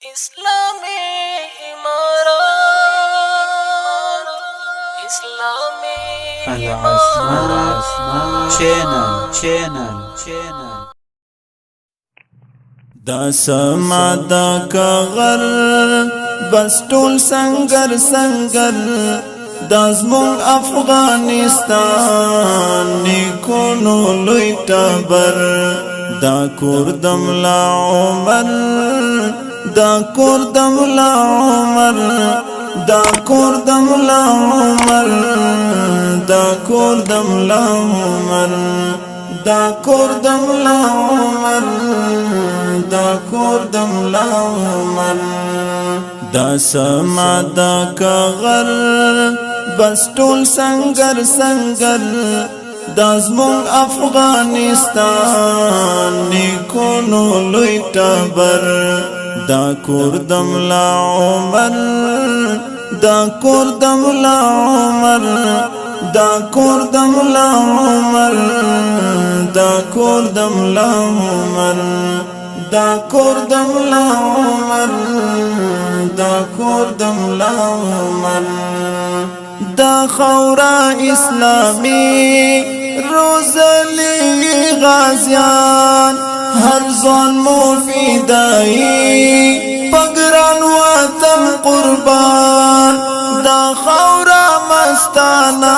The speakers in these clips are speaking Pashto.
इस्लामी इमारत इस्लामी العصمت channel دا سما دا کغر بس ټول سنگر دا زمون افغانستان نیکونو لوی ټبر دا کور د ملا عمر دا کور د ملا عمر دا کور د ملا عمر دا کور د ملا عمر دا کور د ملا عمر دا کور د ملا عمر دا سما دا کغر بس ټول سنگر دا زمون افغانستان نیکونو لوی ټبر دا کور د ملا عمر دا کور د ملا عمر دا کور د ملا عمر دا کور د ملا عمر دا کور د ملا عمر دا کور د ملا عمر دا خورا اسلامی روزلی غازیان هر ځان مو فدایی پګران وطن قربان دا خورا مستانا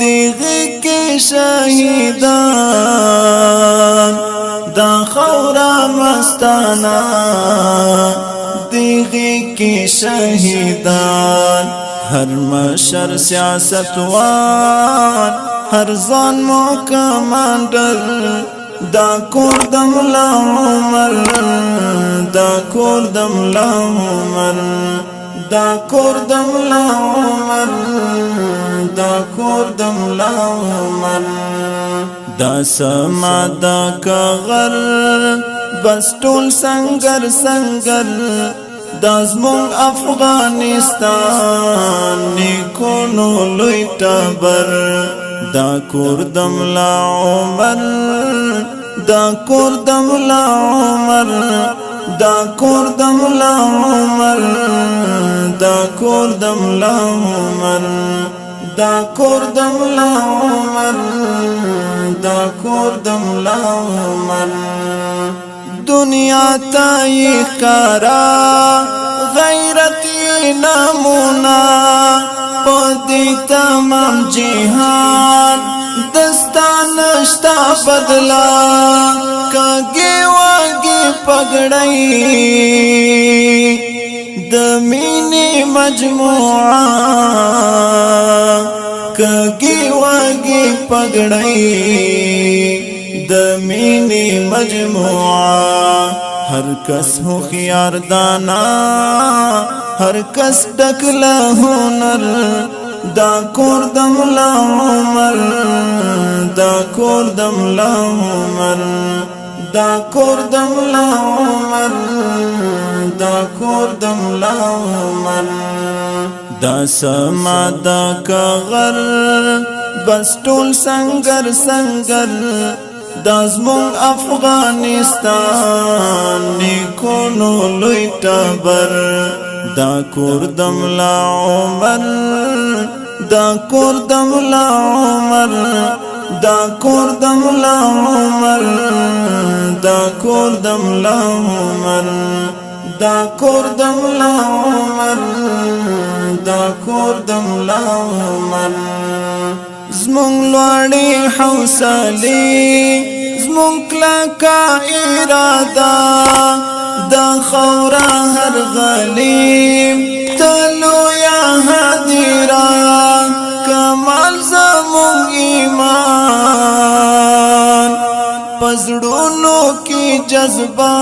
دیغی کی شهیدان دا خورا مستانا دیغی کی شهیدان هر مشر سیاستوان هر ځان مو کمانډر دا کور د ملا عمر دا کور د ملا عمر دا کور د ملا عمر دا کور د ملا عمر دا سما دا کغر بس ټول سنگر دا زمون افغانستان نیکونو لوی ټبر دا کور د ملا عمر دا کور د ملا عمر دا کور د ملا عمر دا کور د ملا عمر دا کور د ملا عمر دا کور د ملا عمر دنیا تای کارا غیرتی نمونا پدی تمام جہان دستانشتا بدلا کگی واگی پگڑئی دمینی مجموعہ کگی واگی پگڑئی دمینی مجموعہ ہر کس ہو خیار دانا ہر کس ڈکلا ہنر دا کور د ملا عمر دا کور د ملا عمر دا کور د ملا عمر دا کور د ملا عمر دا سما دا کغر بس ټول سنگر دا زمون افغانستان نیکونو لوی ټبر دا کور د ملا عمر دا کور د ملا عمر دا کور د ملا عمر دا کور د ملا عمر دا کور د ملا عمر دا کور د ملا عمر زمون لوړی حوصله زمون کلکا اراده دا خورا هر غلیم تلو یا حدیرا کمال زمون ایمان پزړونو کی جذبہ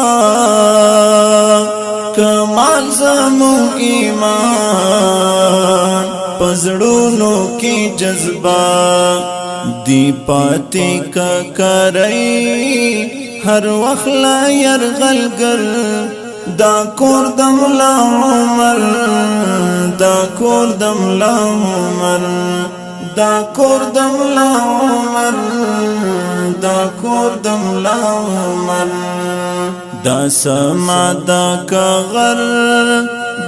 کمال زمون ایمان پزړونو کی جذبہ دی پاتی کا کرئی ہر وقت لا یرغلگر دا کور د ملا عمر دا کور د ملا عمر دا کور د ملا عمر دا کور د ملا عمر دا سما دا کغر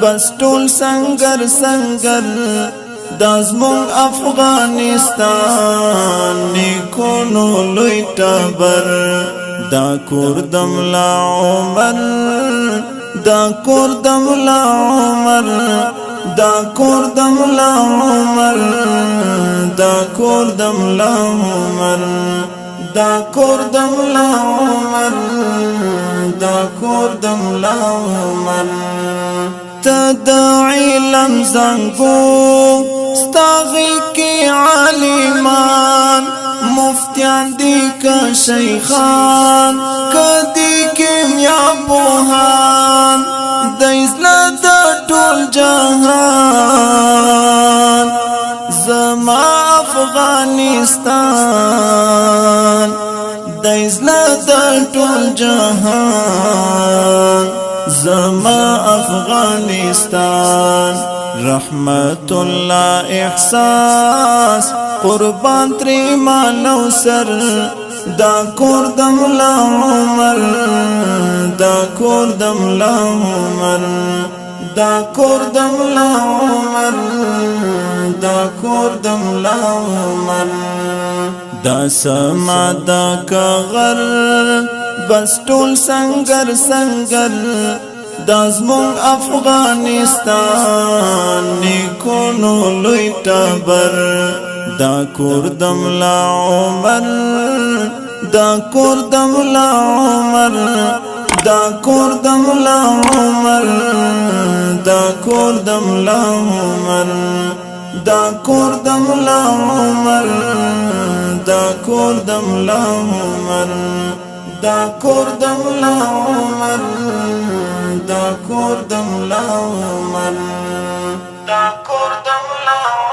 بس ټول سنگر سنگر دا زمون افغانستان نیکونو لوی ټبر دا کور د ملا عمر دا کور د ملا عمر دا کور د ملا عمر دا کور د ملا عمر دا کور د ملا عمر دا کور د ملا عمر تدعي علم زنګو ستاغي کې عالمان مفتیان دی که شیخان کدی کیمیا بوهان د اسلام د ټول جهان زما افغانستان د اسلام د ټول جهان زما افغانستان رحمت الله احساس قربان تری مالو سر دا کور د ملا عمر دا کور د ملا عمر دا کور د ملا عمر دا کور د ملا عمر دا سما دا کغر بس ټول سنگر سنگر دا زمون افغانستان نیکونو لوی ټبر دا کور د ملا عمر دا کور د ملا عمر دا کور د ملا عمر دا کور د ملا عمر دا کور د ملا عمر دا کور د ملا عمر دا کور د ملا عمر دا کور د ملا عمر دا کور د ملا